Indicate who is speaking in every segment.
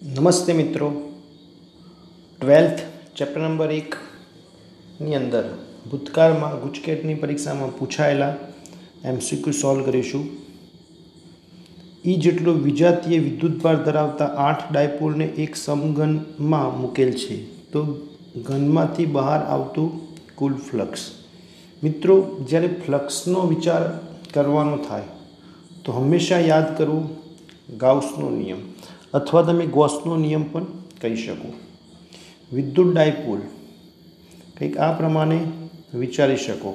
Speaker 1: નમસ્તે મિત્રો, 12th chapter number 1ની અંદર ભૂતકાળમાં ગુજકેટની પરીક્ષામાં પૂછાયેલા MCQ સોલ્વ કરીશું. E જેટલો વિજાતીય વિદ્યુતભાર ધરાવતા 8 ડાયપોલને એક સમઘનમાં મૂકેલ છે, તો ઘનમાંથી બહાર આવતું કુલ ફ્લક્સ. મિત્રો, જ્યારે ફ્લક્સનો વિચાર કરવાનો થાય તો હંમેશા યાદ કરવું ગાઉસનો નિયમ, અથવા તમે ગોસનો નિયમ પણ કહી શકો. વિદ્યુત ડાયપોલ કંઈક આ પ્રમાણે વિચારી શકો.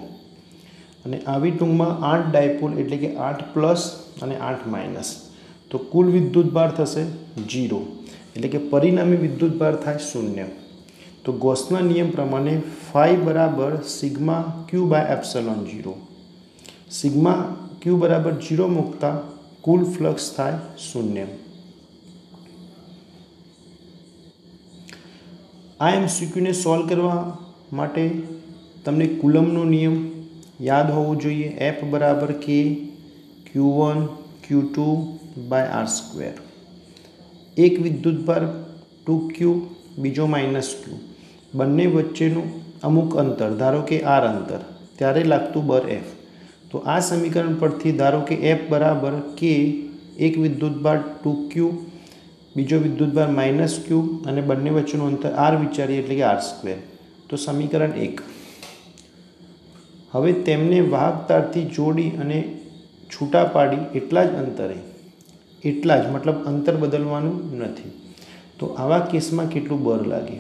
Speaker 1: અને આવી ટૂંકમાં 8 ડાયપોલ એટલે કે 8 પ્લસ અને 8 માઇનસ, તો કુલ વિદ્યુતભાર થશે 0, એટલે કે પરિણામી વિદ્યુતભાર થાય 0. તો ગોસના નિયમ પ્રમાણે ફાઈ બરાબર sigma q by epsilon 0. Sigma q બરાબર 0 મૂકતા કુલ ફ્લક્સ થાય 0. આ MCQને સોલ્વ કરવા માટે તમને કુલમનો નિયમ યાદ હોવો જોઈએ. F બરાબર K Q1 Q2 by R². એક વિદ્યુતભાર 2Q, બીજો -Q, બંને વચ્ચેનું અમુક અંતર, ધારો કે R અંતર, ત્યારે લાગતું બળ F. તો આ સમીકરણ પરથી ધારો કે F બરાબર K, એક વિદ્યુતભાર 2Q, બીજો વિદ્યુતભાર -Q અને બંને વચ્ચેનું અંતર R વિચારીએ એટલે કે R². તો સમીકરણ 1. હવે તેમને વાહક તારથી જોડી અને છૂટા પાડી એટલા જ અંતરે, એટલા જ મતલબ અંતર બદલવાનું નથી, તો આવા કેસમાં કેટલું બળ લાગે?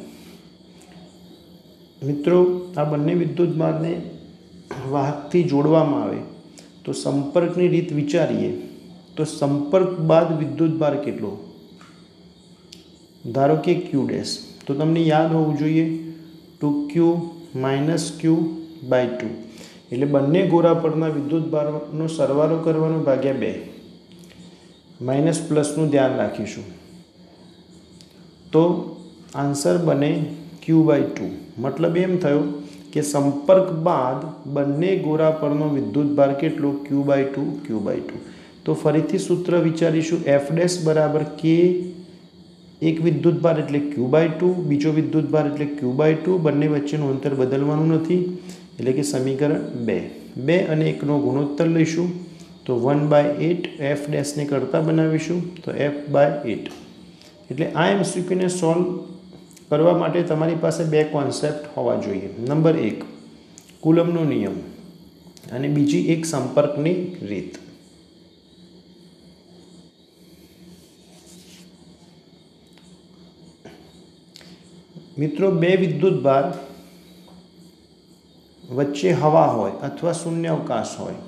Speaker 1: મિત્રો, આ બંને વિદ્યુતભારને વાહકથી જોડવામાં આવે તો સંપર્કની રીત વિચારીએ તો સંપર્ક બાદ વિદ્યુતભાર કેટલો? ધારો કે Q', તો તમને યાદ હોવું જોઈએ 2Q - Q બાય 2, એટલે બંને ગોળા પરના વિદ્યુતભારનો સરવાળો કરવાનો ભાગ્યા 2, માઇનસ પ્લસનું ધ્યાન રાખીશું, તો આન્સર બને Q/2. મતલબ એમ થયો કે સંપર્ક બાદ બંને ગોળા પરનો વિદ્યુતભાર કેટલો? Q/2. તો ફરીથી સૂત્ર વિચારીશું. F' બરાબર K, એક વિદ્યુતભાર એટલે Q/2, બીજો વિદ્યુતભાર એટલે Q/2, બંને વચ્ચેનું અંતર બદલવાનું નથી, એટલે કે સમીકરણ 2. 2 અને 1નો ગુણોત્તર લઈશું તો 1/8, F' ને કરતા બનાવીશું તો F/8. એટલે આ MCQને સોલ્વ કરવા માટે તમારી પાસે બે કોન્સેપ્ટ હોવા જોઈએ. નંબર 1 કુલમનો નિયમ અને બીજી એક સંપર્કની રીત. મિત્રો, બે વિદ્યુતભાર વચ્ચે હવા હોય અથવા શૂન્ય અવકાશ હોય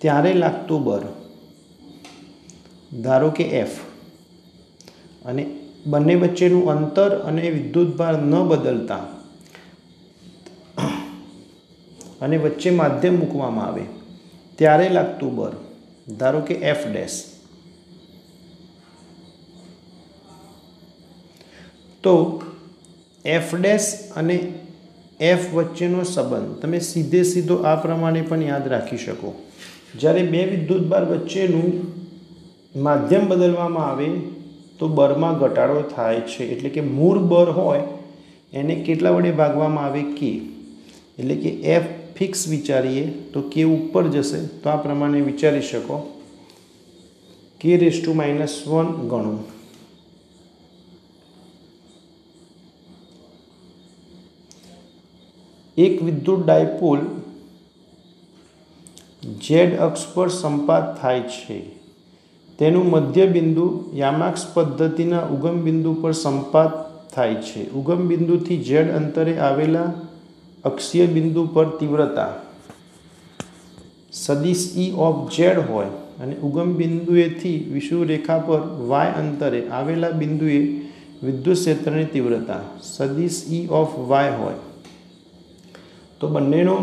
Speaker 1: ત્યારે લાગતું બળ, ધારો કે F, અને બંને વચ્ચેનું અંતર અને વિદ્યુતભાર ન બદલતા અને વચ્ચે માધ્યમ મૂકવામાં આવે ત્યારે લાગતું બળ, ધારો કે F'. તો F' અને F વચ્ચેનો સંબંધ તમે સીધો આ પ્રમાણે પણ યાદ રાખી શકો. જ્યારે બે વિદ્યુતભાર વચ્ચેનું માધ્યમ બદલવામાં આવે તો બળમાં ઘટાડો થાય છે, એટલે કે મૂળ બળ હોય એને કેટલા વડે ભાગવામાં આવે? K. એટલે કે F ફિક્સ વિચારીએ તો K ઉપર જશે, તો આ પ્રમાણે વિચારી શકો K⁻⁻1 ગણું. એક વિદ્યુત ડાયપોલ Z અક્ષ પર સંપાત થાય છે. તેનું મધ્ય બિંદુ યામાક્ષ પદ્ધતિના ઉગમ બિંદુ પર સંપાત થાય છે. ઉગમ બિંદુથી Z અંતરે આવેલા અક્ષીય બિંદુ પર તીવ્રતા સદિશ E(Z) હોય અને ઉગમ બિંદુએથી વિષુવરેખા પર Y અંતરે આવેલા બિંદુએ વિદ્યુત ક્ષેત્રની તીવ્રતા સદિશ E(Y) હોય, તો બંનેનો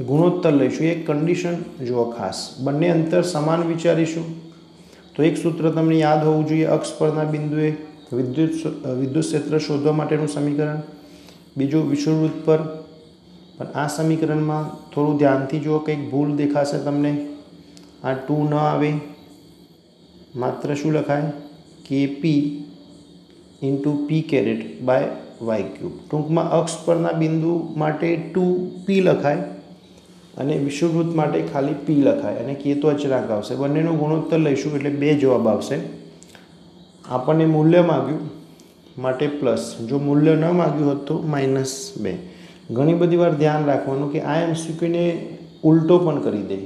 Speaker 1: ગુણોત્તર લઈશું. એક કન્ડિશન જુઓ ખાસ, બંને અંતર સમાન વિચારીશું તો એક સૂત્ર તમને યાદ હોવું જોઈએ, અક્ષ પરના બિંદુએ વિદ્યુત ક્ષેત્ર શોધવા માટેનું સમીકરણ. બીજું વિષુવવૃત્ત પર, પણ આ સમીકરણમાં થોડું ધ્યાનથી જુઓ, કંઈક ભૂલ દેખાશે તમને. આ 2 ન આવે, માત્ર શું લખાય? KP into p caret by y cube. ટૂંકમાં અક્ષ પરના બિંદુ માટે 2p લખાય અને વિષુવવૃત્ત માટે ખાલી p લખાય અને k તો અચળાંક આવશે. બંનેનો ગુણોત્તર લઈશું એટલે 2 જવાબ આવશે. આપણને મૂલ્ય માગ્યું માટે પ્લસ, જો મૂલ્ય ન માગ્યું હોત તો -2. ઘણી બધી વાર ધ્યાન રાખવાનું કે આ MCQને ઉલટો પણ કરી દે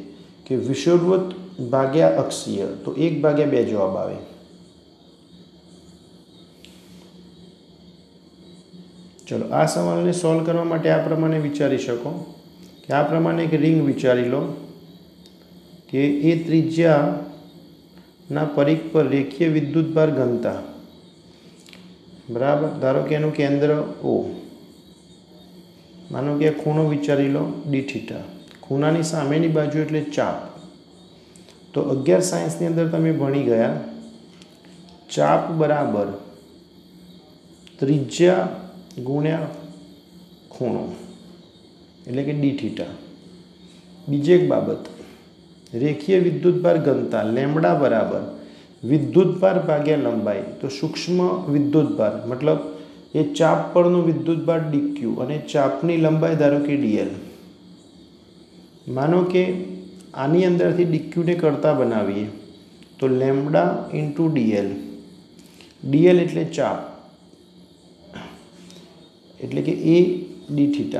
Speaker 1: કે વિષુવવૃત્ત ભાગ્યા અક્ષીય, તો 1/2 જવાબ આવે. ચલો, આ સવાલને સોલ્વ કરવા માટે આ પ્રમાણે વિચારી શકો કે આ પ્રમાણે એક રિંગ વિચારી લો કે એ ત્રિજ્યાના પરિઘ પર રેખીય વિદ્યુતભાર ઘનતા, બરાબર. ધારો કે એનું કેન્દ્ર O, માનો કે આ ખૂણો વિચારી લો dθ. ખૂણાની સામેની બાજુ એટલે ચાપ. તો 11 સાયન્સની અંદર તમે ભણી ગયા ચાપ બરાબર ત્રિજ્યા ગુણ્યા ખૂણો એટલે કે dθ. બીજી એક બાબત, રેખીય વિદ્યુતભાર ઘનતા લેમ્બડા બરાબર વિદ્યુતભાર ભાગ્યા લંબાઈ. તો સૂક્ષ્મ વિદ્યુતભાર મતલબ એ ચાપ પરનો વિદ્યુતભાર dq અને ચાપની લંબાઈ ધારો કે dl. માનો કે આની અંદરથી dq ને કરતા બનાવીએ તો લેમ્બડા ઇન્ટુ dl. dl એટલે ચાપ એટલે કે a dθ.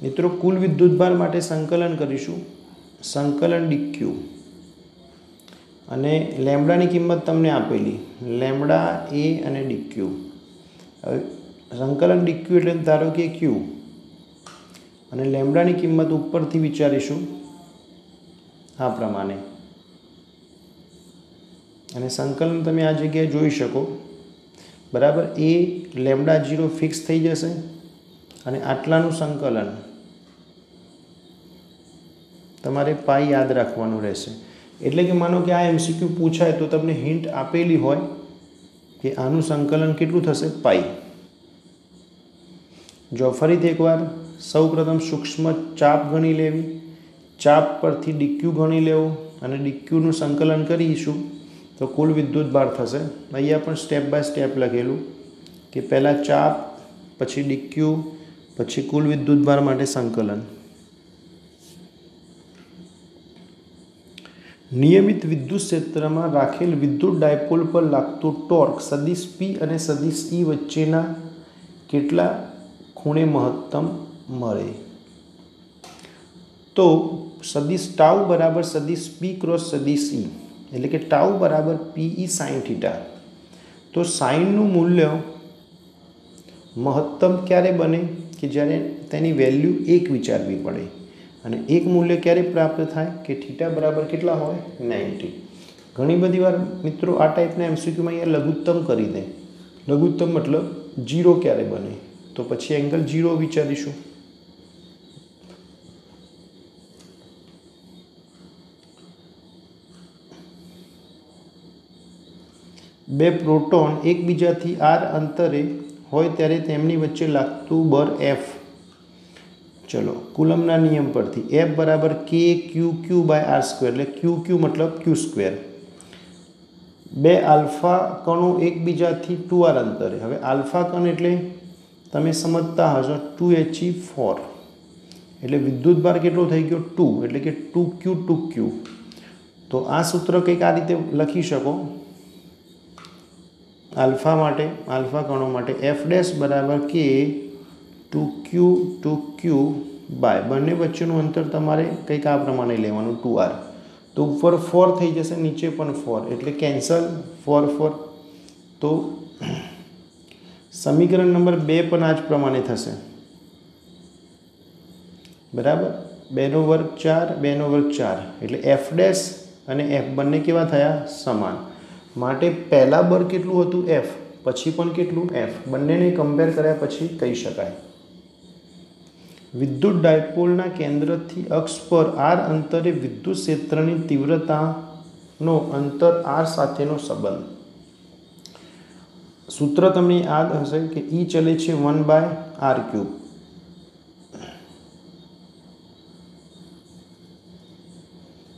Speaker 1: મિત્રો, કુલ વિદ્યુતભાર માટે સંકલન કરીશું, સંકલન dq અને લેમ્બડાની કિંમત તમને આપેલી લેમ્બડા a અને dq. હવે સંકલન dq એટલે ધારો કે q અને લેમ્બડાની કિંમત ઉપરથી વિચારીશું આ પ્રમાણે, અને સંકલન તમે આ જગ્યાએ જોઈ શકો, બરાબર. એ લેમ્બડા 0 ફિક્સ થઈ જશે અને આટલાનું સંકલન તમારે પાઈ યાદ રાખવાનું રહેશે. એટલે કે માનો કે આ MCQ પૂછાય તો તમને હિન્ટ આપેલી હોય કે આનું સંકલન કેટલું થશે, પાઈ. જો ફરીથી એકવાર, સૌ પ્રથમ સૂક્ષ્મ ચાપ ગણી લેવી, ચાપ પરથી dq ગણી લેવું અને dqનું સંકલન કરીશું તો કુલ વિદ્યુતભાર થશે. અહીંયા પણ સ્ટેપ બાય સ્ટેપ લખેલું કે પહેલાં ચાપ, પછી dq, પછી કુલ વિદ્યુતભાર માટે સંકલન. નિયમિત વિદ્યુત ક્ષેત્રમાં રાખેલ વિદ્યુત ડાયપોલ પર લાગતું ટોર્ક સદિશ P અને સદિશ E વચ્ચેના કેટલા ખૂણે મહત્તમ મળે. તો સદિશ ટાઉ બરાબર સદિશ P ક્રોસ સદિશ E એટલે કે ટાઉ બરાબર PE sin θ. તો સાઇનનું મૂલ્ય મહત્તમ ક્યારે બને કે જ્યારે તેની વેલ્યુ 1 વિચારવી પડે. અને એક મૂલ્ય ક્યારે પ્રાપ્ત થાય કે થીટા બરાબર કેટલા હોય, 90. ઘણી બધી વાર મિત્રો આ ટાઈપના MCQમાં અહીંયા લઘુત્તમ કરી દે. લઘુત્તમ મતલબ 0 ક્યારે બને, તો પછી એંગલ 0 વિચારીશું. બે પ્રોટોન એકબીજાથી r અંતરે હોય ત્યારે તેમની વચ્ચે લાગતું બળ F. ચલો, કુલમના નિયમ પરથી F બરાબર k(q)q બાય r², એટલે q મતલબ q². બે આલ્ફા કણો એકબીજાથી 2r અંતરે. હવે આલ્ફા કણ એટલે તમે સમજતા હશો 2He4, એટલે વિદ્યુતભાર કેટલો થઈ ગયો 2, એટલે કે 2q. તો આ સૂત્ર કંઈક આ રીતે લખી શકો આલ્ફા માટે, આલ્ફા કણો માટે F' બરાબર k 2q બાય બંને વચ્ચેનું અંતર તમારે કંઈક આ પ્રમાણે લેવાનું 2r. તો ઉપર 4 થઈ જશે, નીચે પણ 4, એટલે કેન્સલ 4. તો સમીકરણ નંબર 2 પણ આ જ પ્રમાણે થશે, બરાબર. 2 નો વર્ગ 4, 2 નો વર્ગ 4, એટલે F' અને F બંને કેવા થયા, સમાન. માટે પહેલા બળ કેટલું હતું F, પછી પણ કેટલું F, બંનેને કમ્પેર કર્યા પછી કહી શકાય. વિદ્યુત ડાયપોલના કેન્દ્રથી અક્ષ પર r અંતરે વિદ્યુત ક્ષેત્રની તીવ્રતાનો અંતર r સાથેનો સંબંધ. સૂત્ર તમને યાદ હશે કે E ચલે છે 1/r³.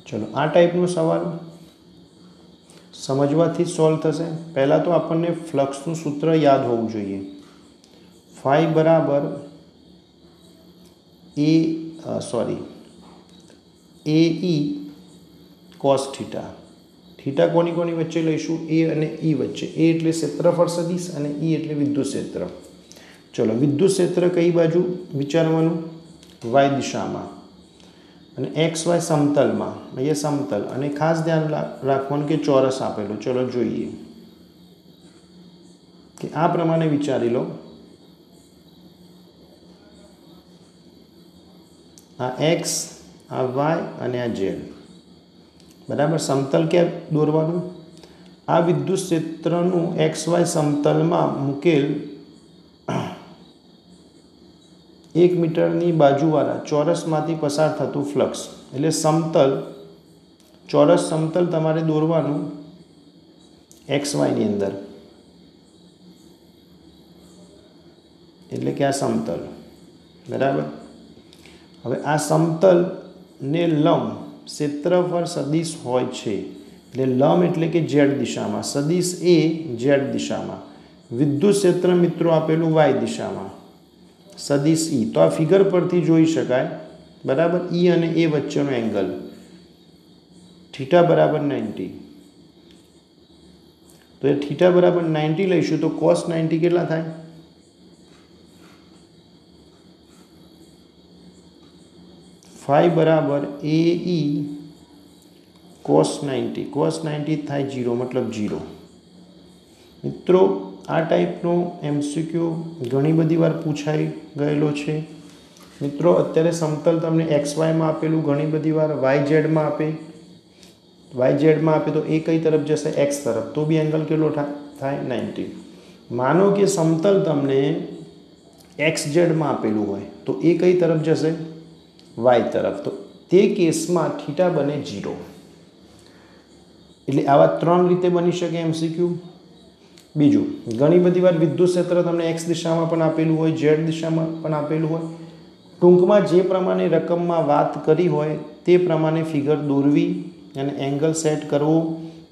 Speaker 1: ચલો, આ ટાઈપનો સવાલ समझवाथी सॉल्व थशे। पहला तो आपने फ्लक्सનું सूत्र याद होવું જોઈએ। फाई बराबर ए ई कॉस थीटा। थीटा कोनी कोनी वच्चे लईशुं? ए अने ई वच्चे। ए एटले क्षेत्रफळ सदिश अने ई एटले विद्युत क्षेत्र। चलो विद्युत क्षेत्र कई बाजू विचारवानुं? वाय दिशामां अने एक्स वाय समतलमां। अहींया समतल अने खास ध्यान राखवानुं के चौरस आपेलो। चलो जोईए कि आ प्रमाणे विचारी लो। आ एक्स, आ वाय अने आ जेड। बराबर। समतल क्या दौरवानुं? आ विद्युत क्षेत्रनुं एक्स वाय समतलमां मुकेल 1 मीटरनी बाजुवाळा चौरसमांथी पसार थतुं फ्लक्स। एटले समतल चौरस समतल तमारे दौरवानुं एक्स वाय नी अंदर। एटले के आ समतल। बराबर। हवे आ समतल ने लंब क्षेत्रफळ सदिश होय छे। एटले लंब एटले के जेड दिशामां, सदिश ए जेड दिशामां। विद्युत क्षेत्र मित्रों आपेलुं वाय दिशामां, सदिश ई। तो आ फिगर परथी जोई शकाय। बराबर। ई अने ए वच्चेनो एंगल थीटा बराबर 90। तो ए थीटा बराबर 90 लईशुं तो cos 90 केटला थाय? फाई बराबर ए ई cos 90। cos 90 थाय 0, मतलब 0। मित्रों आ टाइपनो एमसीक्यू घणी बधी वार पूछाई गयेलो छे। मित्रों अत्यारे समतल तमने एक्स वाय में आपेलू, घणी बधी वार वाय जेड में आपे। वाय जेड में आपे तो ए कई तरफ जैसे एक्स तरफ, तो भी एंगल केटलो थाय 90। मानो कि समतल तमने एक्स जेड में आपेलू होय तो ए कई तरफ जैसे वाय तरफ, तो ते केस में थीटा बने 0। एटले आवा 3 रीते बनी शके एमसीक्यू। बीजू घणी बधी वार विद्युत क्षेत्र तमने एक्स दिशा में पण आपेलू होय, जेड दिशा में पण आपेलू होय। टूंकमां जे प्रमाणे रकममां वात करी होय ते प्रमाणे फिगर दोरवी अने एंगल सेट करवो।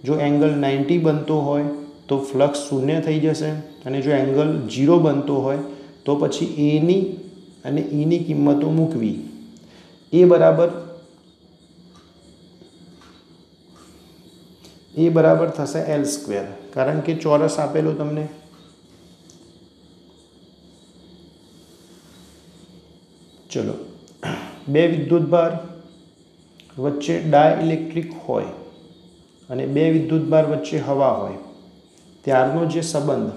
Speaker 1: जो एंगल 90 बनतो होय तो फ्लक्स शून्य थई जशे, अने जो एंगल 0 बनतो होय तो पछी ए नी अने ई नी किंमतो मूकवी। ए बराबर थशे एल स्क्वेर, कारण के चौरस आपेलो तमने। चलो बे विद्युत भार वच्चे डायइलेक्ट्रिक होय अने बे विद्युत भार वच्चे हवा होय त्यारनो जे संबंध।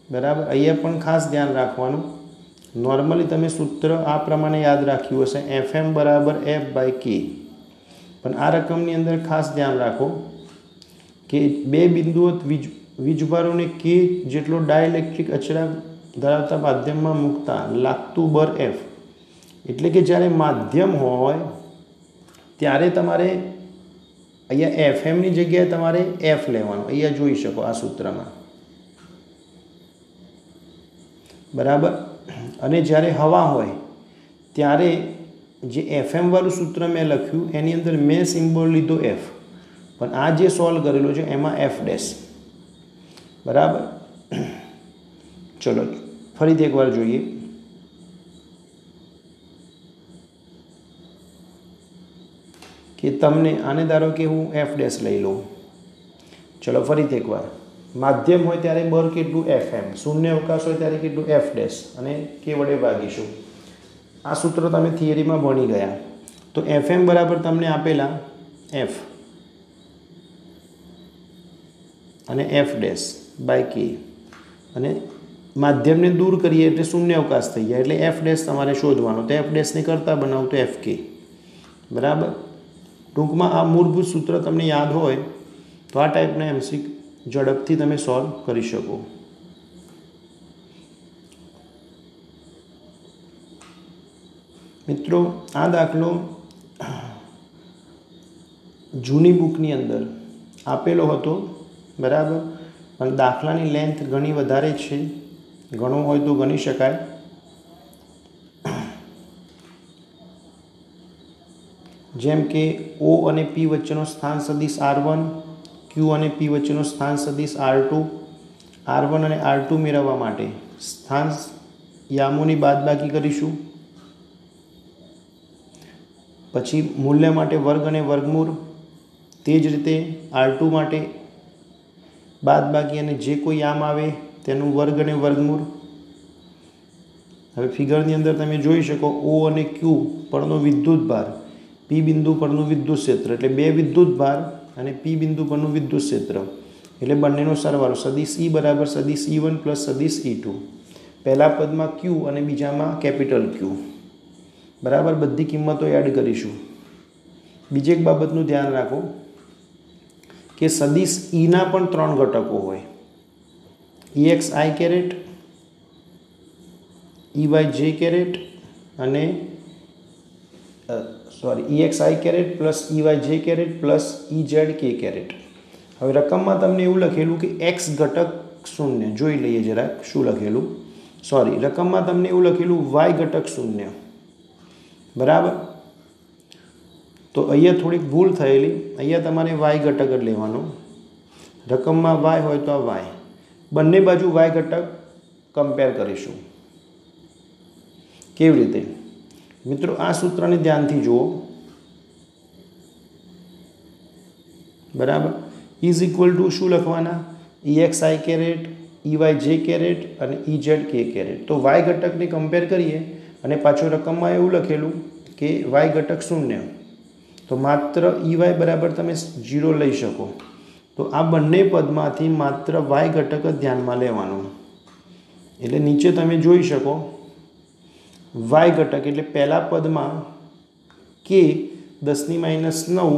Speaker 1: बराबर। अहींया पण खास ध्यान राखवानुं। नॉर्मली तमे सूत्र आ प्रमाणे याद राख्युं हशे, एफ एम बराबर एफ बाय के। पण आ रकमनी अंदर खास ध्यान राखो कि बे बिंदुओ वीजभारोने के जेटलो डायइलेक्ट्रिक अचळांक धरावता माध्यममां मूकता लागतुं बर एफ। एटले के ज्यारे माध्यम होय त्यारे तमारे अहींया एफ एम नी जग्याए तमारे एफ लेवानुं। अहींया जोई शको आ सूत्रमां। बराबर। अने ज्यारे हवा होय त्यारे जे एफ एम वाळुं सूत्र मैं लख्युं एनी अंदर मैं सिम्बॉल लीधो एफ, पण आ जे सॉल्व करेलो छे एमां एफ डैश। बराबर। चलो फरीथी एक बार जोईए कि तमने आने धारो कि हूँ एफ डैश लई लऊं। चलो फरीथी एक बार। माध्यम होय त्यारे बर केटलुं एफ एम, शून्य अवकाश होय त्यारे केटलुं एफ डैश अने के वडे भागीशुं। आ सूत्र तमे थियरी में भणी गया। तो एफ एम बराबर तमने आपेला एफ अने एफ डैश बाय के, अने माध्यम ने दूर करिए एटले शून्य अवकाश थई जाय, एटले एफ डैश तमारे शोधवानो। तो एफ डैश ने करता बनावो तो एफ के। बराबर। टूंकमां आ मूलभूत सूत्र तमने याद होय तो आ टाइपना एमसीक्यू झड़पथी तमे सॉल्व करी शको। मित्रों आ दाखलो जूनी बुकनी अंदर आपेलो हतो। बराबर। पण दाखलानी लेंथ घणी वधारे छे, घणो होय तो गणी शकाय। જેમ કે O અને P વચ્ચેનો સ્થાન સદિશ R1, Q અને P વચ્ચેનો સ્થાન સદિશ R2, R1 અને R2 મેળવવા માટે સ્થાન યામોની બાદબાકી કરીશું. પછી મૂલ્ય માટે વર્ગ અને વર્ગમૂળ, તે જ રીતે R2 માટે બાદબાકી અને જે કોઈ યામ આવે તેનું વર્ગ અને વર્ગમૂળ. હવે ફિગરની અંદર તમે જોઈ શકો O અને Q પરનો વિદ્યુતભાર, P બિંદુ પરનું વિદ્યુત ક્ષેત્ર, એટલે બે વિદ્યુતભાર અને P બિંદુ પરનું વિદ્યુત ક્ષેત્ર, એટલે બંનેનો સરવાળો સદિશ E બરાબર સદિશ E1 પ્લસ સદિશ E2. પહેલા પદમાં Q અને બીજામાં કેપિટલ Q. બરાબર, બધી કિંમતો એડ કરીશું. બીજી એક બાબતનું ધ્યાન રાખો કે સદિશ Eના પણ ત્રણ ઘટકો હોય, EXI કેરેટ, EYJ કેરેટ અને EXI caret plus EYJ caret plus EZK caret. હવે રકમમાં તમને એવું લખેલું કે X ઘટક શૂન્ય, જોઈ લઈએ જરાક શું લખેલું. રકમમાં તમને એવું લખેલું Y ઘટક શૂન્ય. બરાબર, તો અહીંયા થોડીક ભૂલ થયેલી, અહીંયા તમારે Y ઘટક જ લેવાનો. રકમમાં Y હોય તો આ Y, બંને બાજુ Y ઘટક કમ્પેર કરીશું. કેવી રીતે મિત્રો? આ સૂત્રને ધ્યાનથી જુઓ. બરાબર, ઇઝ ઇક્વલ ટુ શું લખવાના? EXI કેરેટ, EYJ કેરેટ અને EZK કેરેટ. તો Y ઘટકને કમ્પેર કરીએ અને પાછો રકમમાં એવું લખેલું કે Y ઘટક શૂન્ય, તો માત્ર EY બરાબર તમે 0 લઈ શકો. તો આ બંને પદમાંથી માત્ર Y ઘટક જ ધ્યાનમાં લેવાનું. એટલે નીચે તમે જોઈ શકો Y ઘટક એટલે પહેલા પદમાં K 10⁻⁹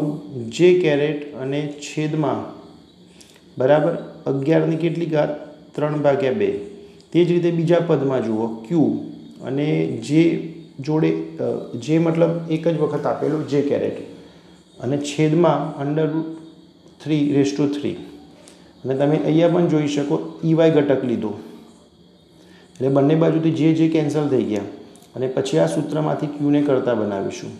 Speaker 1: J કેરેટ અને છેદમાં બરાબર 11ની કેટલી ઘાત 3/2. તે જ રીતે બીજા પદમાં જુઓ Q અને J જોડે J મતલબ એક જ વખત આપેલું J કેરેટ અને છેદમાં √3/3. અને તમે અહીંયા પણ જોઈ શકો EY ઘટક લીધો, એટલે બંને બાજુથી જે કેન્સલ થઈ ગયા અને પછી આ સૂત્રમાંથી Qને કરતા બનાવીશું.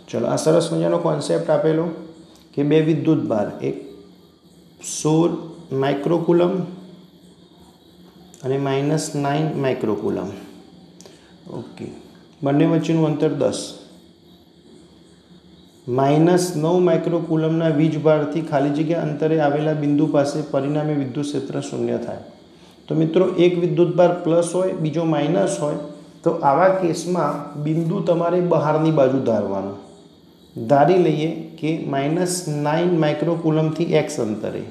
Speaker 1: ચલો, આ સરસ મજાનો કોન્સેપ્ટ આપેલો કે બે વિદ્યુતભાર, એક 16 માઇક્રોકુલમ અને -9 માઇક્રોકુલમ. ઓકે, બંને વચ્ચેનું અંતર 10. -9 માઇક્રોકુલમના વીજભારથી ખાલી જગ્યા અંતરે આવેલા બિંદુ પાસે પરિણામી વિદ્યુત ક્ષેત્ર શૂન્ય થાય. તો મિત્રો, એક વિદ્યુતભાર પ્લસ હોય, બીજો માઇનસ હોય, તો આવા કેસમાં બિંદુ તમારે બહારની બાજુ ધારવાનું. ધારી લઈએ કે -9 માઇક્રોકુલમથી x અંતરે.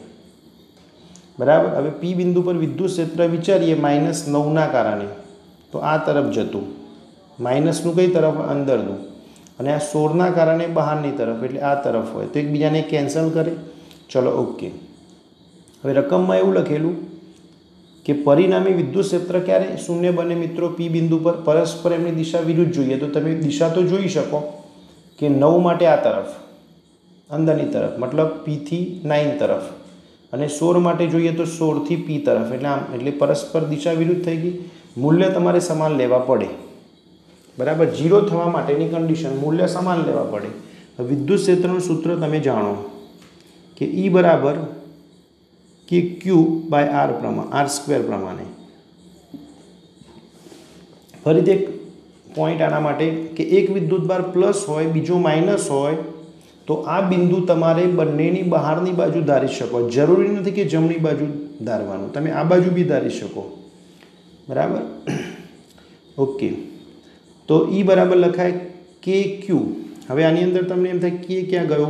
Speaker 1: બરાબર, હવે P બિંદુ પર વિદ્યુત ક્ષેત્ર વિચારીએ -9ના કારણે, તો આ તરફ જતું, માઇનસનું કઈ તરફ? અંદરનું, અને આ 16ના કારણે બહારની તરફ, એટલે આ તરફ હોય, તો એકબીજાને કેન્સલ કરે. ચલો, ઓકે. હવે રકમમાં એવું લખેલું કે પરિણામી વિદ્યુત ક્ષેત્ર ક્યારે શૂન્ય બને મિત્રો? P બિંદુ પર પરસ્પર એમની દિશા વિરુદ્ધ જોઈએ તો તમે દિશા તો જોઈ શકો કે 9 માટે આ તરફ, અંદરની તરફ, મતલબ P થી 9 તરફ, અને 16 માટે જોઈએ તો 16 થી P તરફ, એટલે આમ, એટલે પરસ્પર દિશા વિરુદ્ધ થઈ ગઈ. મૂલ્ય તમારે સમાન લેવા પડે. બરાબર, 0 થવા માટેની કન્ડિશન, મૂલ્ય સમાન લેવા પડે. વિદ્યુત ક્ષેત્રનું સૂત્ર તમે જાણો કે E બરાબર કે Q/R R² પ્રમાણે. ફરીથી એક પોઈન્ટ આના માટે કે એક વિદ્યુતભાર પ્લસ હોય, બીજો માઇનસ હોય, તો આ બિંદુ તમારે બંનેની બહારની બાજુ ધારી શકો. જરૂરી નથી કે જમણી બાજુ ધારવાનું, તમે આ બાજુ બી ધારી શકો. બરાબર, ઓકે. તો E બરાબર લખાય KQ. હવે આની અંદર તમને એમ થાય K ક્યાં ગયો?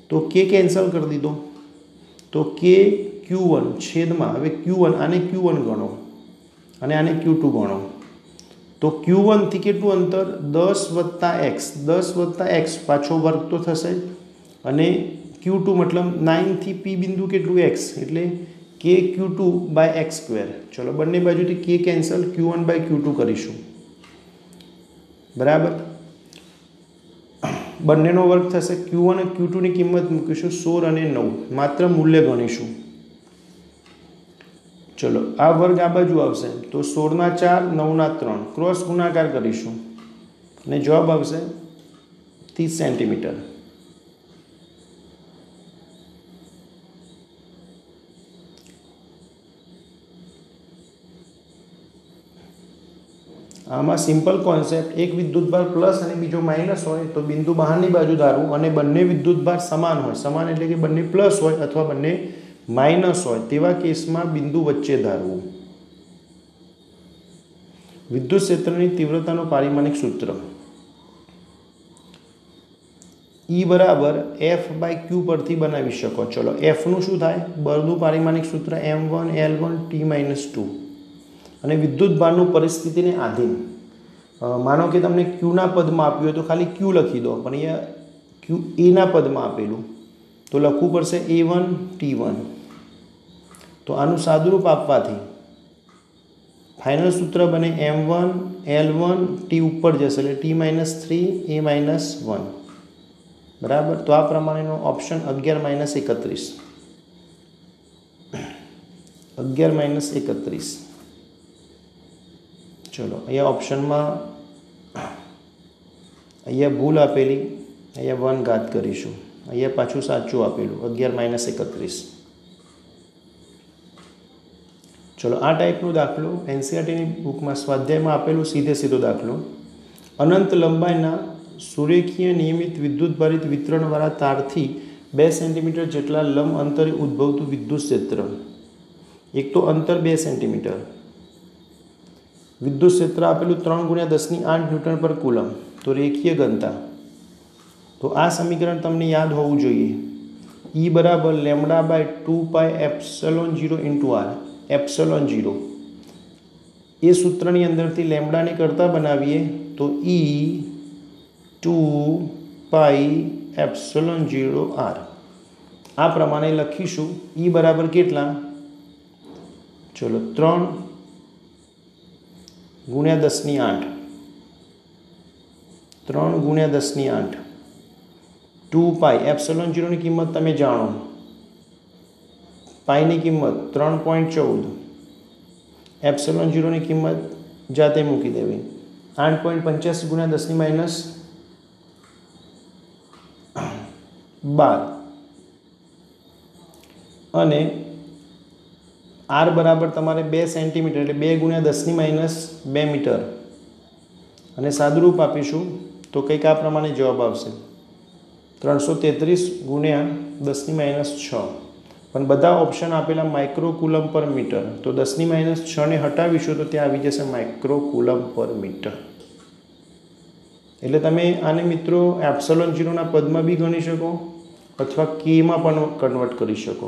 Speaker 1: તો K કેન્સલ કરી દીધો, તો K Q1 છેદમાં, હવે Q1, આને Q1 ગણો અને આને Q2 ગણો, તો Q1 થી કેટલું અંતર? 10 + x, 10 + x પાછો વર્ગ તો થશે, અને Q2 મતલબ 9 થી P બિંદુ કેટલું? x, એટલે KQ2/x². ચલો, બંને બાજુથી K કેન્સલ, Q1/Q2 કરીશું. બરાબર, બંનેનો વર્ગ થશે. Q1 અને Q2 ની કિંમત મૂકીશું 16 અને 9, માત્ર મૂલ્ય ગણીશું. चलो आ वर्ग आ बाजू आवशे तो 16/4 9/3 क्रॉस गुणाकार करीशुं ने जवाब आवशे 30 सेंटीमीटर। आमां सिंपल कॉन्सेप्ट एक विद्युतभार प्लस अने बीजो माइनस होय तो बिंदु बहारनी बाजू धारवुं अने बंने विद्युतभार समान होय, समान एटले के बंने प्लस होय अथवा बंने माइनस होय तेवा केसमां बिंदु वच्चे धारवुं। विद्युत क्षेत्रनी तीव्रतानुं पारिमाणिक सूत्र E बराबर F/Q परथी बनावी शको। चलो F नुं शुं थाय? बळनुं पारिमाणिक सूत्र M1 L1 T-2 अने विद्युतभारनुं परिस्थितिने आधीन मानो कि तमने Q ना पदमां आप्युं होय तो खाली Q लखी दो, पण अहींया Q A ना पदमां आपेलुं तो लखवुं पड़शे A1 T1। तो आनुं सादुरूप आपवाथी फाइनल सूत्र बने M1 L1 T ऊपर जशे एटले T-3 A-1 बराबर। तो आ प्रमाणेनो ऑप्शन 11 - 31 11 - 31। चलो अहींया ऑप्शन में अहींया भूल आपेली, अहींया 1 घात करीशुं, अहींया पाछुं साचुं आपेलुं 11 - 31। चलो आ टाइपनो दाखलो एनसीईआरटीनी बुकमां स्वाध्यायमां आपेलो सीधे सीधो दाखलो। अनंत लंबाईना सुरेखीय नियमित विद्युतभारित वितरणवाळा तारथी 2 सेंटीमीटर जेटला लंब अंतरे उद्भवतुं विद्युत क्षेत्र। एक तो अंतर 2 सेंटीमीटर, विद्युत क्षेत्र आपेलुं 3 × 10⁸ न्यूटन पर कूलम, तो रेखीय घनता। तो आ समीकरण तमने याद होवुं जोईए। E बराबर λ/2πε0 × r ε0 ए सूत्रनी अंदरथी लेमडा ने करता बनावीए तो E2πε0 r आ प्रमाणे लखीशुं। E बराबर केटला? चलो 3 × 10⁸ 3 × 10⁸ 2π ε0 ની કિંમત તમે જાણો, પાઈ ની કિંમત 3.14, ε0 ની કિંમત જાતે મૂકી દેવી 8.85 × 10⁻12 અને r बराबर तमारे 2 सेंटीमीटर એટલે 2 × 10⁻2 मीटर અને સાદુરૂપ આપીશું તો કંઈક આ પ્રમાણે જવાબ આવશે 333 × 10⁻6। પણ બધા ઓપ્શન આપેલા માઇક્રો કુલમ પર મીટર, તો 10⁻6 ને હટાવીશું તો ત્યાં આવી જશે માઇક્રો કુલમ પર મીટર। એટલે તમે આને મિત્રો ε0 ના પદમાં બી ગણી શકો અથવા કે માં પણ કન્વર્ટ કરી શકો,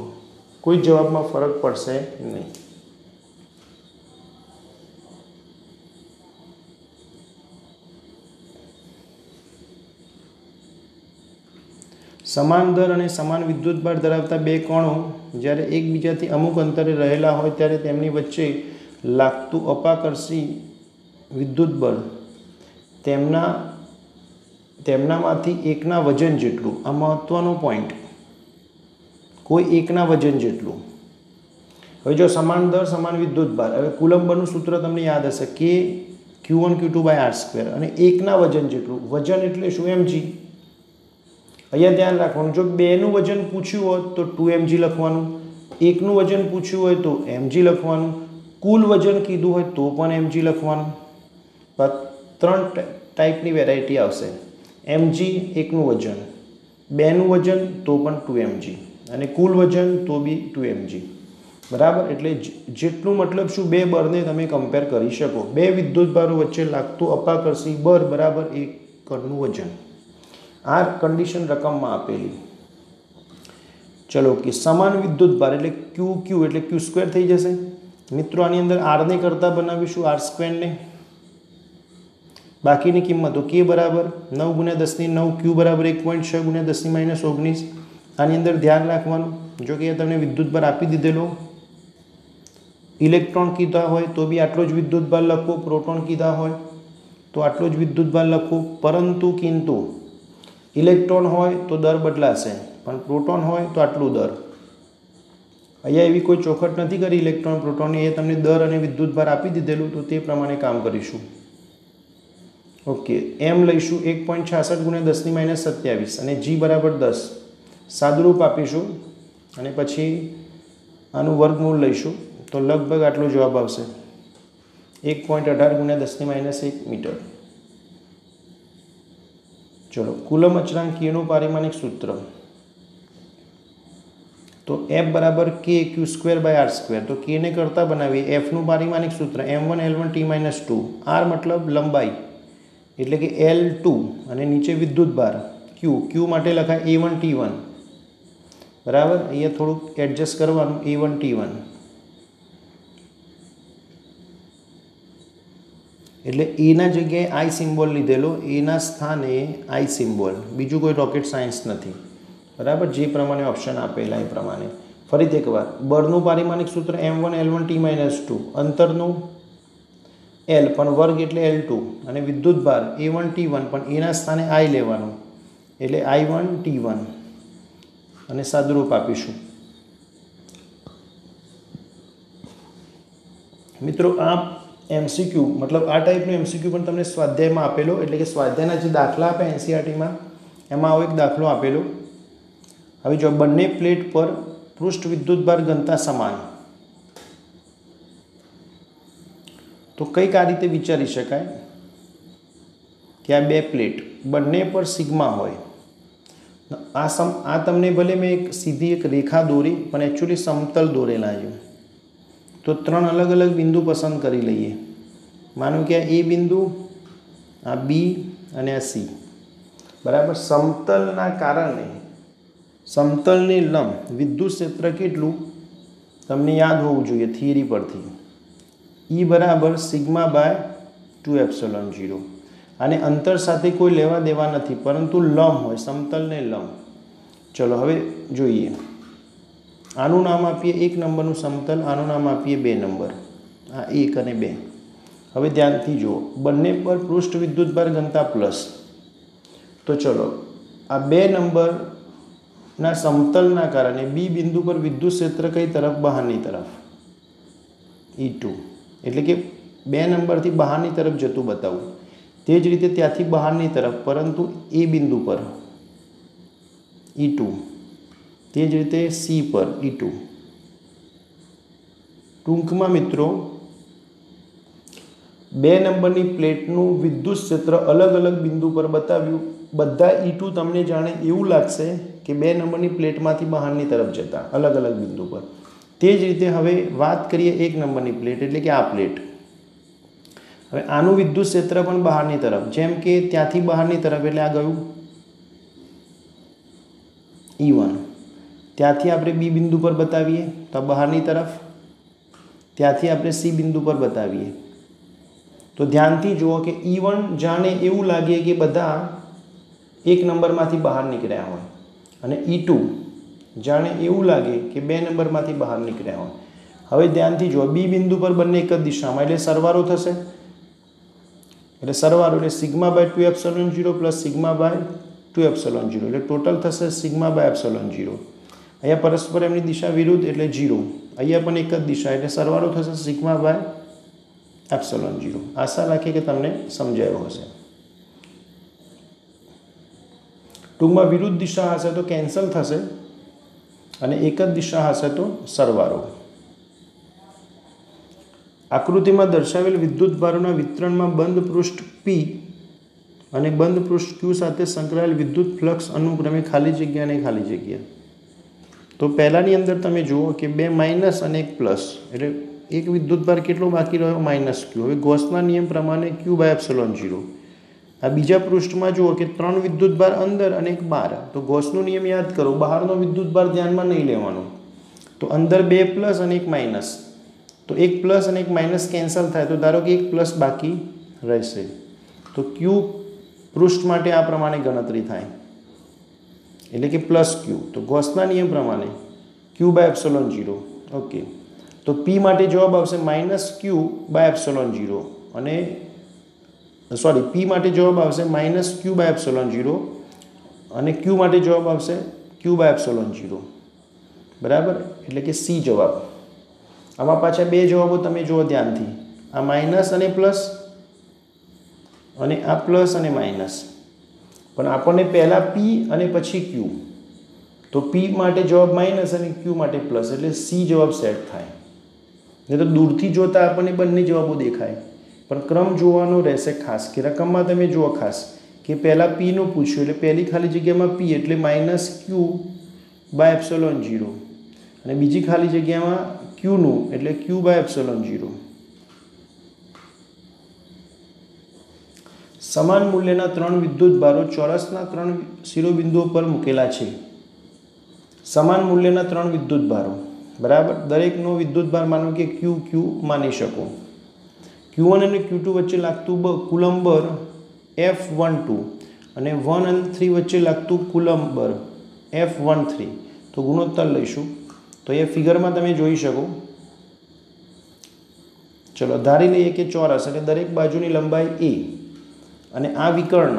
Speaker 1: કોઈ જવાબમાં ફરક પડશે નહીં। સમાન દર અને સમાન વિદ્યુતભાર ધરાવતા બે કણો જ્યારે એકબીજાથી અમુક અંતરે રહેલા હોય ત્યારે તેમની વચ્ચે લાગતું અપાકર્ષી વિદ્યુતબળ તેમનામાંથી એકના વજન જેટલું। આ મહત્વનો પોઈન્ટ, કોઈ એકના વજન જેટલું। હવે જો સમાન દર સમાન વિદ્યુતભાર, હવે કુલમ્બનું સૂત્ર તમને યાદ હશે કે Q1Q2/r² અને એકના વજન જેટલું, વજન એટલે શું? mg। અહીંયા ધ્યાન રાખવાનું, જો બેનું વજન પૂછ્યું હોય તો 2mg લખવાનું, એકનું વજન પૂછ્યું હોય તો mg લખવાનું, કુલ વજન કીધું હોય તો પણ mg લખવાનું। 3 ટાઈપની વેરાયટી આવશે, mg એકનું વજન, બેનું વજન તો પણ 2mg અને કુલ વજન તો બી 2mg બરાબર। એટલે જેટલું મતલબ શું, બે બળને તમે કમ્પેર કરી શકો, બે વિદ્યુતભારો વચ્ચે લાગતું અપાકર્ષી બળ બરાબર એક કણનું વજન। आ कंडीशन रकम में आपेली। चलो कि समान विद्युतभार એટલે QQ એટલે Q² થઈ જશે મિત્રો। આની અંદર r ને કરતા બનાવીશું r² ને, બાકીની કિંમતો k બરાબર 9 × 10⁹ Q બરાબર 1.6 × 10⁻19। આની અંદર ધ્યાન રાખવાનું, જો કે તમને વિદ્યુતભાર આપી દીધેલો, ઇલેક્ટ્રોન કીધા હોય તો બી આટલો જ વિદ્યુતભાર લખો, પ્રોટોન કીધા હોય તો આટલો જ વિદ્યુતભાર લખો, પરંતુ કિંતુ ઇલેક્ટ્રોન હોય તો દર બદલાશે, પણ પ્રોટોન હોય તો આટલું દર। અહીંયા એવી કોઈ ચોખટ નથી કરી ઇલેક્ટ્રોન પ્રોટોનની, એ તમને દર અને વિદ્યુતભાર આપી દીધેલું, તો તે પ્રમાણે કામ કરીશું. ઓકે, એમ લઈશું 1.66 × 10⁻27 અને જી બરાબર 10 સાદુરૂપ આપીશું અને પછી આનું વર્ગમૂળ લઈશું, તો લગભગ આટલો જવાબ આવશે 1.18 × 10⁻1 મીટર. ચલો, કુલમ અચળાંક Kનું પારિમાણિક સૂત્ર, તો F બરાબર KQ²/R². તો K ને કરતા બનાવીએ. Fનું પારિમાણિક સૂત્ર m1L1T-2, R મતલબ લંબાઈ એટલે કે L2 અને નીચે વિદ્યુતભાર Q માટે લખાય A1T1 બરાબર. અહીંયા થોડુંક એડજસ્ટ કરવાનું, A1T1 એટલે એના જગ્યાએ આઈ સિમ્બોલ લીધેલો, એના સ્થાને આઈ સિમ્બોલ, બીજું કોઈ રોકેટ સાયન્સ નથી બરાબર. જે પ્રમાણે ઓપ્શન આપેલા એ પ્રમાણે. ફરીથી એકવાર, બળનું પારિમાણિક સૂત્ર m1L1T-2, અંતરનું L પણ વર્ગ એટલે L2 અને વિદ્યુતભાર A1T1 પણ એના સ્થાને I લેવાનું એટલે I1T1 અને સાદુરૂપ આપીશું. મિત્રો આ MCQ મતલબ આ ટાઈપનો MCQ પણ તમને સ્વાધ્યાયમાં આપેલો, એટલે કે સ્વાધ્યાયના જે દાખલા આપે NCERTમાં એમાં આવો એક દાખલો આપેલો. હવે જો બંને પ્લેટ પર પૃષ્ઠ વિદ્યુતભાર ઘનતા સમાન, તો કંઈક આ રીતે વિચારી શકાય કે આ બે પ્લેટ બંને પર સિગ્મા હોય. આ તમને ભલે મેં એક સીધી એક રેખા દોરી પણ એકચ્યુઅલી સમતલ દોરેલા છે. તો ત્રણ અલગ અલગ બિંદુ પસંદ કરી લઈએ. માનો કે આ એ બિંદુ, આ બી અને આ સી બરાબર. સમતલના કારણે સમતલની લંબ વિદ્યુત ક્ષેત્ર કેટલું તમને યાદ હોવું જોઈએ થિયરી પરથી, E બરાબર σ/2ε0. અને અંતર સાથે કોઈ લેવા દેવા નથી, પરંતુ લંબ હોય, સમતલને લંબ. ચલો હવે જોઈએ. આનું નામ આપીએ 1 નંબરનું સમતલ, આનું નામ આપીએ 2 નંબર, આ 1 અને 2. હવે ધ્યાનથી જુઓ, બંને પર પૃષ્ઠ વિદ્યુતભાર ઘનતા પ્લસ. તો ચલો આ 2 નંબરના સમતલના કારણે બી બિંદુ પર વિદ્યુત ક્ષેત્ર કઈ તરફ? બહારની તરફ, E2. એટલે કે 2 નંબરથી બહારની તરફ જતું બતાવું. તે જ રીતે ત્યાંથી બહારની તરફ, પરંતુ એ બિંદુ પર E2, તે જ રીતે સી પર E2. ટૂંકમાં મિત્રો 2 નંબરની પ્લેટનું વિદ્યુત ક્ષેત્ર અલગ અલગ બિંદુ પર બતાવ્યું. બધા E2 તમને જાણે એવું લાગશે કે 2 નંબરની પ્લેટમાંથી બહારની તરફ જતા અલગ અલગ બિંદુ પર. તે જ રીતે હવે વાત કરીએ 1 નંબરની પ્લેટ એટલે કે આ પ્લેટ. હવે આનું વિદ્યુત ક્ષેત્ર પણ બહારની તરફ, જેમ કે ત્યાંથી બહારની તરફ એટલે આ ગયું E1. ત્યાંથી આપણે બી બિંદુ પર બતાવીએ તો બહારની તરફ, ત્યાંથી આપણે સી બિંદુ પર બતાવીએ. તો ધ્યાનથી જુઓ કે E1 જાણે એવું લાગે કે બધા 1 નંબરમાંથી બહાર નીકળ્યા હોય, અને E2 જાણે એવું લાગે કે 2 નંબરમાંથી બહાર નીકળ્યા હોય. હવે ધ્યાનથી જુઓ, બી બિંદુ પર બંને એક જ દિશામાં, એટલે સરવાળો થશે. એટલે સરવાળો એટલે σ/2ε0 પ્લસ σ/2ε0 એટલે ટોટલ થશે σ/ε0. અહીંયા પરસ્પર એમની દિશા વિરુદ્ધ એટલે 0. અહીંયા પણ એક જ દિશા એટલે સરવાળો થશે σ/ε0. આશા રાખીએ કે તમને સમજાયું હશે. ટૂંકમાં વિરુદ્ધ દિશા હશે તો કેન્સલ થશે અને એક જ દિશા હશે તો સરવાળો. આકૃતિમાં દર્શાવેલ વિદ્યુતભારોના વિતરણમાં બંધ પૃષ્ઠ P અને બંધ પૃષ્ઠ Q સાથે સંકળાયેલ વિદ્યુત ફ્લક્સ અનુક્રમે ખાલી જગ્યા અને ખાલી જગ્યા. તો પહેલાની અંદર તમે જુઓ કે 2 માઇનસ અને 1 પ્લસ, એટલે એક વિદ્યુતભાર કેટલો બાકી રહ્યો? -Q. હવે ગૌસના નિયમ પ્રમાણે Q/ε0. આ બીજા પૃષ્ઠમાં જુઓ કે 3 વિદ્યુતભાર અંદર અને 1 બહાર. તો ગૌસનો નિયમ યાદ કરો, બહારનો વિદ્યુતભાર ધ્યાનમાં નહીં લેવાનો. તો અંદર 2 પ્લસ અને 1 માઇનસ, તો 1 પ્લસ અને 1 માઇનસ કેન્સલ થાય, તો ધારો કે 1 પ્લસ બાકી રહેશે. તો Q પૃષ્ઠ માટે આ પ્રમાણે ગણતરી થાય, એટલે કે +Q. તો ગૌસના નિયમ પ્રમાણે Q/ε0. ઓકે, તો P માટે જવાબ આવશે -Q/ε0 અને સોરી P માટે જવાબ આવશે -Q/ε0 અને Q માટે જવાબ આવશે Q/ε0 બરાબર. એટલે કે સી જવાબ. આમાં પાછા બે જવાબો તમે જુઓ ધ્યાનથી, આ માઇનસ અને પ્લસ અને આ પ્લસ અને માઇનસ, પણ આપણને પહેલાં પી અને પછી ક્યુ, તો પી માટે જવાબ માઇનસ અને ક્યુ માટે પ્લસ, એટલે સી જવાબ સેટ થાય. નહીં તો દૂરથી જોતાં આપણને બંને જવાબો દેખાય, પણ ક્રમ જોવાનો રહેશે ખાસ. કે રકમમાં તમે જુઓ ખાસ કે પહેલાં પીનું પૂછ્યું એટલે પહેલી ખાલી જગ્યામાં પી એટલે માઇનસ ક્યુ બાય એપ્સિલોન 0, અને બીજી ખાલી જગ્યામાં ક્યુનું એટલે ક્યુ બાય એપ્સિલોન 0. સમાન મૂલ્યના 3 વિદ્યુતભારો ચોરસના 3 શિરોબિંદુઓ પર મૂકેલા છે. સમાન મૂલ્યના 3 વિદ્યુતભારો, બરાબર. દરેકનો વિદ્યુતભાર માનો કે ક્યુ ક્યુ માની શકો. Q1 અને Q2 વચ્ચે લાગતું કુલંબ બળ F12 અને 1 અને 3 વચ્ચે લાગતું કુલંબ બળ F13. તો ગુણોત્તર લઈશું તો એ ફિગરમાં તમે જોઈ શકો. ચલો ધારી લઈએ કે ચોરસ એટલે દરેક બાજુની લંબાઈ a અને આ વિકર્ણ,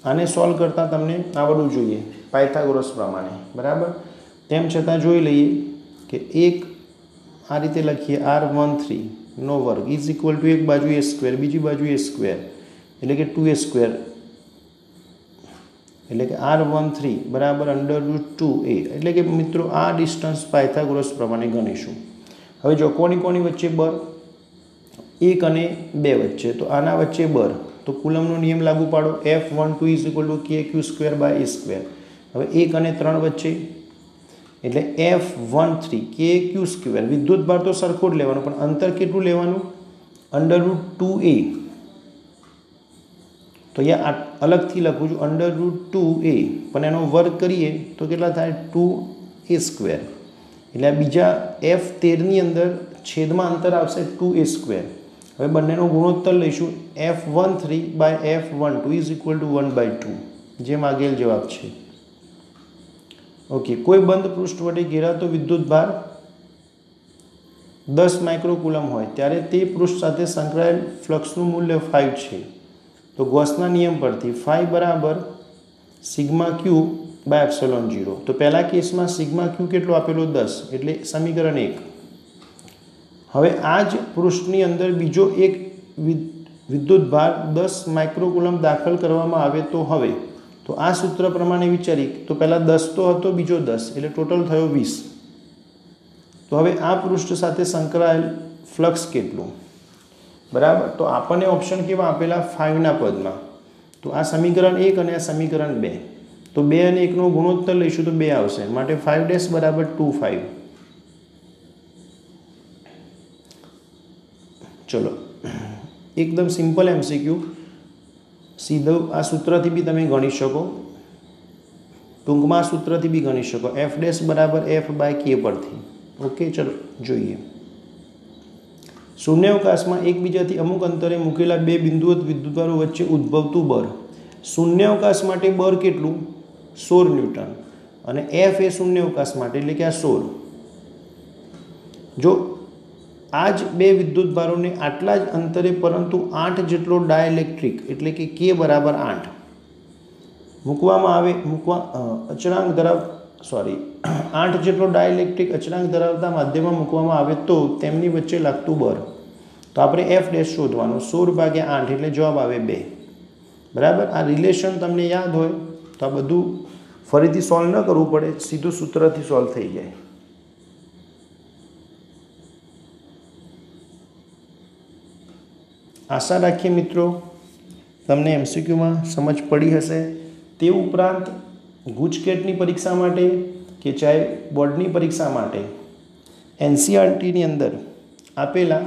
Speaker 1: આને સોલ્વ કરતાં તમને આવડવું જોઈએ પાયથાગોરસ પ્રમાણે, બરાબર. તેમ છતાં જોઈ લઈએ કે એક આ રીતે લખીએ R13 નો વર્ગ ઇઝ ઇક્વલ ટુ એક બાજુ a સ્ક્વેર બીજી બાજુ a સ્ક્વેર એટલે કે 2a સ્ક્વેર, એટલે કે R13 બરાબર √2a. એટલે કે મિત્રો આ ડિસ્ટન્સ પાયથાગોરસ પ્રમાણે ગણીશું. હવે જો કોની વચ્ચે બળ, 1 અને 2 વચ્ચે, તો આના વચ્ચે બળ, તો કુલમનો નિયમ લાગુ પાડો. F12 is equal to kq square by a square. હવે 1 અને 3 વચ્ચે એટલે F13 kq સ્ક્વેર. વિદ્યુત ભાર તો સરખો જ લેવાનો, પણ અંતર કેટલું લેવાનું, √2a. તો અહીંયા અલગથી લખું છું √2a, પણ એનો વર્ગ કરીએ તો કેટલા થાય, 2a સ્ક્વેર. એટલે આ બીજા F13ની અંદર છેદમાં અંતર આવશે 2a સ્ક્વેર. હવે બંનેનો ગુણોત્તર લઈશું. F13 by F12 is equal two 1/2, જેમ આગળ જવાબ છે. ઓકે. કોઈ બંધ પૃષ્ઠ વડે ઘેરાતો વિદ્યુત ભાર 10 માઇક્રોકુલમ હોય ત્યારે તે પૃષ્ઠ સાથે સંકળાયેલ ફ્લક્સનું મૂલ્ય 5 છે. તો ગોસના નિયમ પરથી phi બરાબર સિગ્મા ક્યુ બાય એપ્સિલોન 0. તો પહેલા કેસમાં સિગ્મા ક્યુ કેટલો આપેલો, 10, એટલે સમીકરણ 1. હવે આ જ પૃષ્ઠની અંદર બીજો એક વિદ્યુત ભાર 10 માઇક્રોકુલમ દાખલ કરવામાં આવે તો હવે તો આ સૂત્ર પ્રમાણે વિચારી તો પહેલાં 10 તો હતો, બીજો 10, એટલે ટોટલ થયો 20. તો હવે આ પૃષ્ઠ સાથે સંકળાયેલ ફ્લક્સ કેટલું, બરાબર. તો આપણને ઓપ્શન કેવા આપેલા, 5ના પદમાં. તો આ સમીકરણ 1 અને આ સમીકરણ 2. તો 2 અને 1નો ગુણોત્તર લઈશું તો 2 આવશે, માટે 5' બરાબર 25. ચલો એકદમ સિમ્પલ MCQ, સીધું આ સૂત્રથી બી તમે ગણી શકો, ટૂંકમાં સૂત્રથી બી ગણી શકો, F' બરાબર F/K પરથી. ઓકે. ચલો જોઈએ. શૂન્યાવકાશમાં એકબીજાથી અમુક અંતરે મૂકેલા બે બિંદુઓ વિદ્યુતભારો વચ્ચે ઉદ્ભવતું બળ. શૂન્યાવકાશ માટે બળ કેટલું, 16 ન્યૂટન, અને F એ શૂન્યાવકાશ માટે એટલે કે આ 16. જો આ જ બે વિદ્યુતભારોને આટલા જ અંતરે પરંતુ 8 જેટલો ડાયઇલેક્ટ્રિક એટલે કે K બરાબર 8 મૂકવામાં આવે, અચળાંક 8 જેટલો ડાયઇલેક્ટ્રિક અચળાંક ધરાવતા માધ્યમમાં મૂકવામાં આવે તો તેમની વચ્ચે લાગતું બળ. તો આપણે F' શોધવાનું, 16/8 એટલે જવાબ આવે 2, બરાબર. આ રિલેશન તમને યાદ હોય તો આ બધું ફરીથી સોલ્વ ન કરવું પડે, સીધું સૂત્રથી સોલ્વ થઈ જાય. આશા રાખીએ મિત્રો તમને MCQમાં સમજ પડી હશે. તે ઉપરાંત ગુજકેટની પરીક્ષા માટે કે ચાહે બોર્ડની પરીક્ષા માટે NCERTની અંદર આપેલા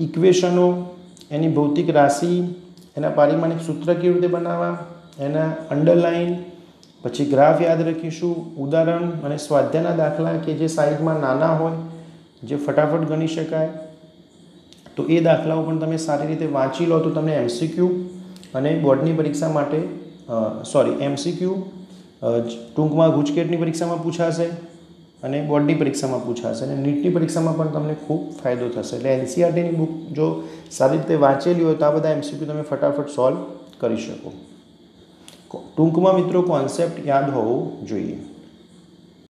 Speaker 1: ઇક્વેશનો, એની ભૌતિક રાશિ, એના પારિમાણિક સૂત્ર કેવી રીતે બનાવવા, એના અંડરલાઇન, પછી ગ્રાફ યાદ રાખીશું, ઉદાહરણ અને સ્વાધ્યાયના દાખલા કે જે સાઈઝમાં નાના હોય, જે ફટાફટ ગણી શકાય. તો એ દાખલાઓ પણ તમે સારી રીતે વાંચી લો તો તમને MCQ અને બોર્ડની પરીક્ષા માટે MCQ ટૂંકમાં ગુજકેટની પરીક્ષામાં પૂછાશે અને બોર્ડની પરીક્ષામાં પૂછાશે અને નીટની પરીક્ષામાં પણ તમને ખૂબ ફાયદો થશે. એટલે NCERTની બુક જો સારી રીતે વાંચેલી હોય તો આ બધા MCQ તમે ફટાફટ સોલ્વ કરી શકો. ટૂંકમાં મિત્રો કોન્સેપ્ટ યાદ હોવો જોઈએ.